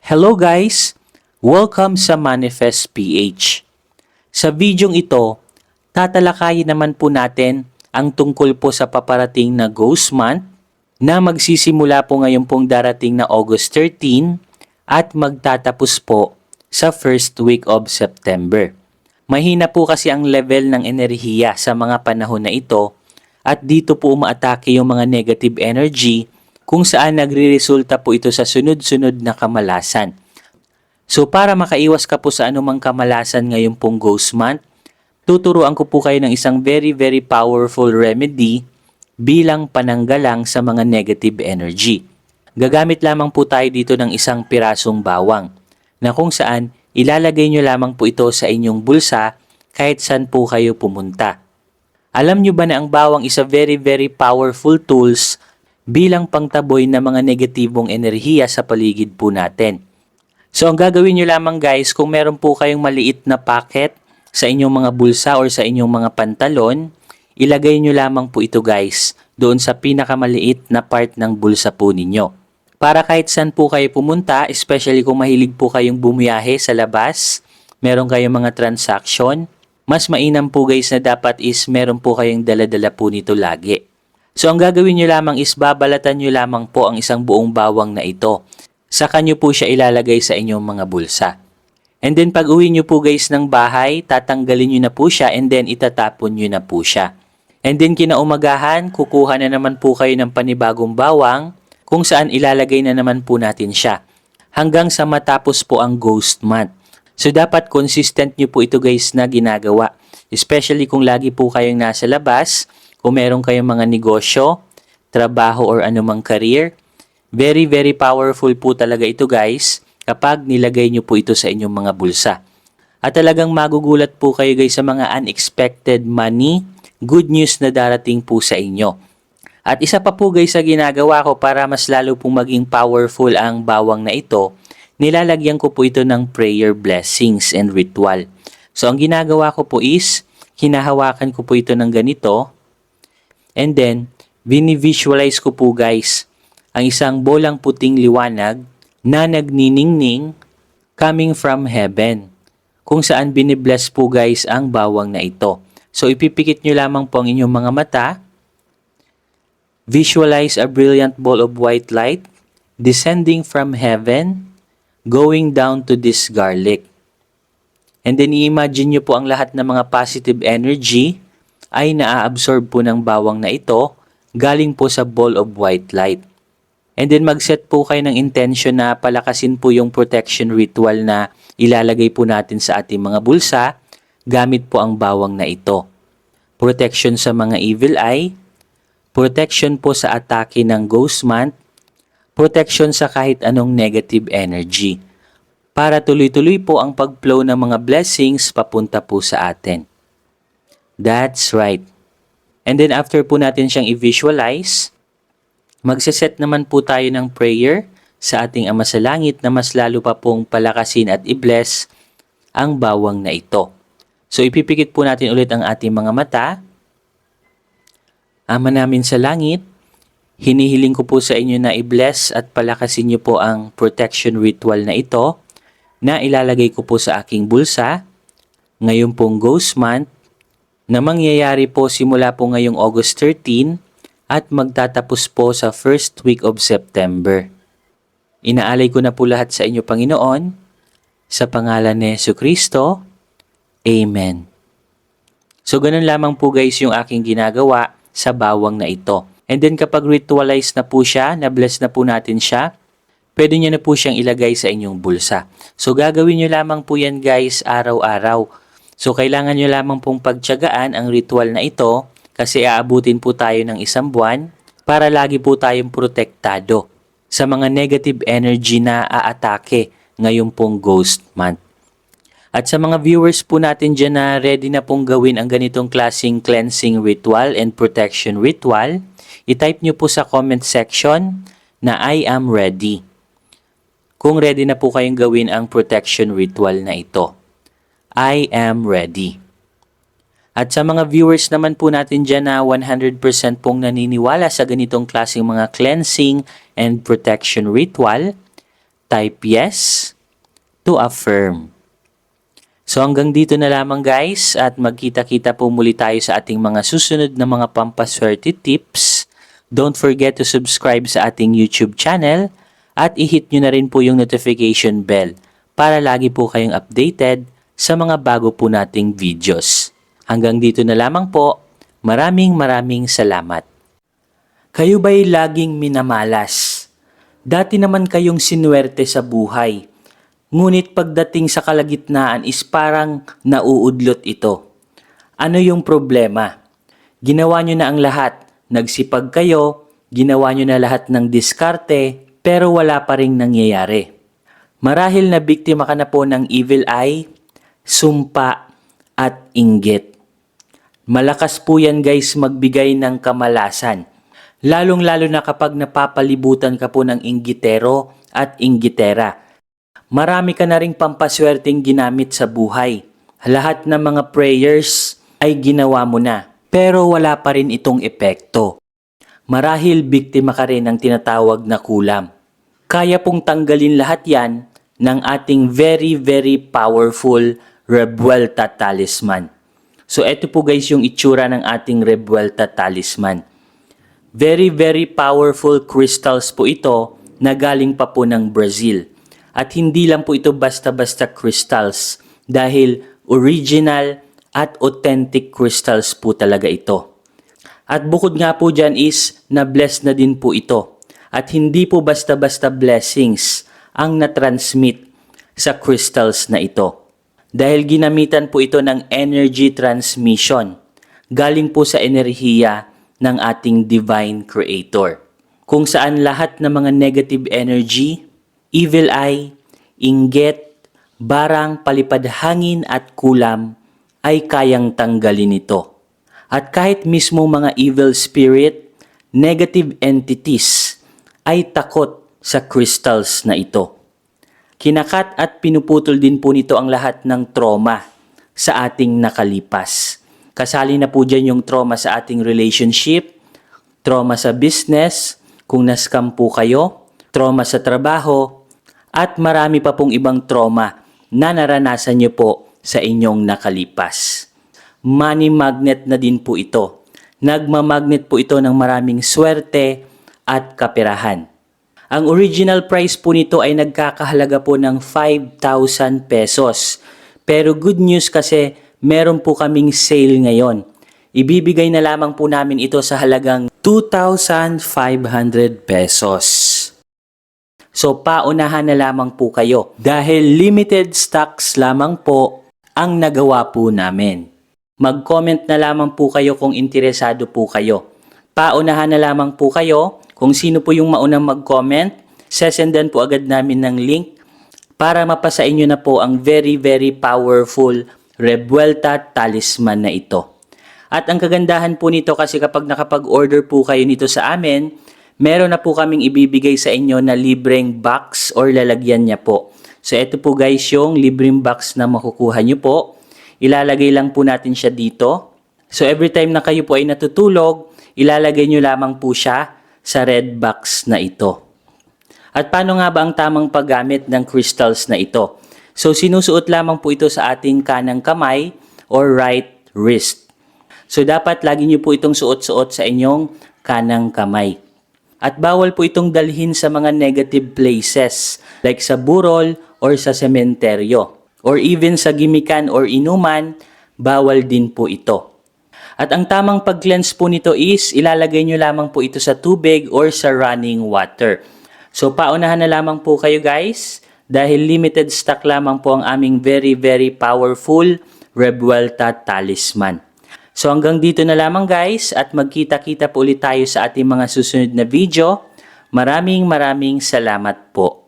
Hello guys! Welcome sa Manifest PH. Sa videong ito, tatalakayin naman po natin ang tungkol po sa paparating na Ghost Month na magsisimula po ngayon pong darating na August 13 at magtatapos po sa first week of September. Mahina po kasi ang level ng enerhiya sa mga panahon na ito at dito po umaatake yung mga negative energy kung saan nagre-resulta po ito sa sunod-sunod na kamalasan. So para makaiwas ka po sa anumang kamalasan ngayon pong Ghost Month, tuturuan ko po kayo ng isang very powerful remedy bilang pananggalang sa mga negative energy. Gagamit lamang po tayo dito ng isang pirasong bawang na kung saan ilalagay nyo lamang po ito sa inyong bulsa kahit saan po kayo pumunta. Alam nyo ba na ang bawang is a very powerful tools bilang pangtaboy ng mga negatibong enerhiya sa paligid po natin. So ang gagawin nyo lamang guys, kung meron po kayong maliit na packet sa inyong mga bulsa or sa inyong mga pantalon, ilagay nyo lamang po ito guys doon sa pinakamaliit na part ng bulsa po ninyo. Para kahit saan po kayo pumunta, especially kung mahilig po kayong bumiyahe sa labas, meron kayong mga transaction, mas mainam po guys na dapat is meron po kayong dala-dala po nito lagi. So ang gagawin nyo lamang is babalatan nyo lamang po ang isang buong bawang na ito. Saka nyo po siya ilalagay sa inyong mga bulsa. And then pag uwi nyo po guys ng bahay, tatanggalin nyo na po siya and then itatapon nyo na po siya. And then kinaumagahan, kukuha na naman po kayo ng panibagong bawang kung saan ilalagay na naman po natin siya. Hanggang sa matapos po ang Ghost Month. So dapat consistent nyo po ito guys na ginagawa. Especially kung lagi po kayong nasa labas, kung meron kayong mga negosyo, trabaho or anumang career, very powerful po talaga ito guys kapag nilagay nyo po ito sa inyong mga bulsa. At talagang magugulat po kayo guys sa mga unexpected money, good news na darating po sa inyo. At isa pa po guys sa ginagawa ko para mas lalo pong maging powerful ang bawang na ito, nilalagyan ko po ito ng prayer blessings and ritual. So ang ginagawa ko po is, hinahawakan ko po ito ng ganito, and then, visualize ko po guys ang isang bolang puting liwanag na nagniningning coming from heaven. Kung saan binibless po guys ang bawang na ito. So ipipikit nyo lamang po ang inyong mga mata. Visualize a brilliant ball of white light descending from heaven, going down to this garlic. And then i-imagine nyo po ang lahat ng mga positive energy ay naa-absorb po ng bawang na ito galing po sa ball of white light. And then mag-set po kayo ng intention na palakasin po yung protection ritual na ilalagay po natin sa ating mga bulsa gamit po ang bawang na ito. Protection sa mga evil eye, protection po sa atake ng Ghost Month, protection sa kahit anong negative energy. Para tuloy-tuloy po ang pag-flow ng mga blessings papunta po sa atin. That's right. And then after po natin siyang i-visualize, magsiset naman po tayo ng prayer sa ating Ama sa Langit na mas lalo pa pong palakasin at i-bless ang bawang na ito. So ipipikit po natin ulit ang ating mga mata. Ama namin sa langit, hinihiling ko po sa inyo na i-bless at palakasin niyo po ang protection ritual na ito na ilalagay ko po sa aking bulsa ngayon pong Ghost Month na mangyayari po simula po ngayong August 13 at magtatapos po sa first week of September. Inaalay ko na po lahat sa inyo, Panginoon, sa pangalan ni Jesucristo. Amen. So ganun lamang po guys yung aking ginagawa sa bawang na ito. And then kapag ritualize na po siya, na-bless na po natin siya, pwede nyo na po siyang ilagay sa inyong bulsa. So gagawin nyo lamang po yan guys araw-araw. So kailangan nyo lamang pong pagtiyagaan ang ritual na ito kasi aabutin po tayo ng 1 buwan para lagi po tayong protektado sa mga negative energy na aatake ngayon pong Ghost Month. At sa mga viewers po natin dyan na ready na pong gawin ang ganitong klaseng cleansing ritual and protection ritual, i-type nyo po sa comment section na I am ready. Kung ready na po kayong gawin ang protection ritual na ito. I am ready. At sa mga viewers naman po natin dyan na 100% pong naniniwala sa ganitong klaseng mga cleansing and protection ritual, type yes to affirm. So hanggang dito na lamang guys at magkita-kita po muli tayo sa ating mga susunod na mga pampaswerte tips. Don't forget to subscribe sa ating YouTube channel at i-hit nyo na rin po yung notification bell para lagi po kayong updated sa mga bago po nating videos. Hanggang dito na lamang po. Maraming salamat. Kayo ba'y laging minamalas? Dati naman kayong sinuwerte sa buhay. Ngunit pagdating sa kalagitnaan is parang nauudlot ito. Ano yung problema? Ginawa nyo na ang lahat. Nagsipag kayo, ginawa nyo na lahat ng diskarte, pero wala pa ring nangyayari. Marahil na biktima ka na po ng evil eye, sumpa, at inggit. Malakas po yan guys magbigay ng kamalasan. Lalong-lalo na kapag napapalibutan ka po ng inggitero at inggitera. Marami ka na ring pampaswerteng ginamit sa buhay. Lahat ng mga prayers ay ginawa mo na, pero wala pa rin itong epekto. Marahil biktima ka rin ng tinatawag na kulam. Kaya pong tanggalin lahat yan ng ating very powerful Revuelta Talisman. So ito po guys yung itsura ng ating Revuelta Talisman. Very powerful crystals po ito na galing pa po ng Brazil. At hindi lang po ito basta-basta crystals dahil original at authentic crystals po talaga ito. At bukod nga po dyan is na-bless na din po ito. At hindi po basta-basta blessings ang na-transmit sa crystals na ito. Dahil ginamitan po ito ng energy transmission. Galing po sa enerhiya ng ating Divine Creator. Kung saan lahat ng mga negative energy, evil eye, inggit, barang, palipad hangin at kulam ay kayang tanggalin ito. At kahit mismo mga evil spirit, negative entities ay takot sa crystals na ito. Kinakat at pinuputol din po nito ang lahat ng trauma sa ating nakalipas. Kasali na po dyan yung trauma sa ating relationship, trauma sa business, kung na-scam po kayo, trauma sa trabaho, at marami pa pong ibang trauma na naranasan nyo po sa inyong nakalipas. Money magnet na din po ito. Nagmamagnet po ito ng maraming swerte at kaperahan. Ang original price po nito ay nagkakahalaga po ng 5,000 pesos. Pero good news kasi meron po kaming sale ngayon. Ibibigay na lamang po namin ito sa halagang 2,500 pesos. So paunahan na lamang po kayo dahil limited stocks lamang po ang nagawa po namin. Mag-comment na lamang po kayo kung interesado po kayo. Paunahan na lamang po kayo kung sino po yung maunang mag-comment. Sesendan po agad namin ng link para mapasa inyo na po ang very powerful Revuelta Talisman na ito. At ang kagandahan po nito kasi kapag nakapag-order po kayo nito sa amin, meron na po kaming ibibigay sa inyo na libreng box or lalagyan niya po. So ito po guys yung libreng box na makukuha nyo po. Ilalagay lang po natin siya dito. So every time na kayo po ay natutulog, ilalagay nyo lamang po siya sa red box na ito. At paano nga ba ang tamang paggamit ng crystals na ito? So sinusuot lamang po ito sa ating kanang kamay or right wrist. So dapat lagi nyo po itong suot-suot sa inyong kanang kamay. At bawal po itong dalhin sa mga negative places like sa burol or sa sementeryo. Or even sa gimikan or inuman, bawal din po ito. At ang tamang pag-cleanse po nito is ilalagay nyo lamang po ito sa tubig or sa running water. So paunahan na lamang po kayo guys dahil limited stock lamang po ang aming very powerful Revuelta Talisman. So hanggang dito na lamang guys at magkita-kita po ulit tayo sa ating mga susunod na video. Maraming salamat po.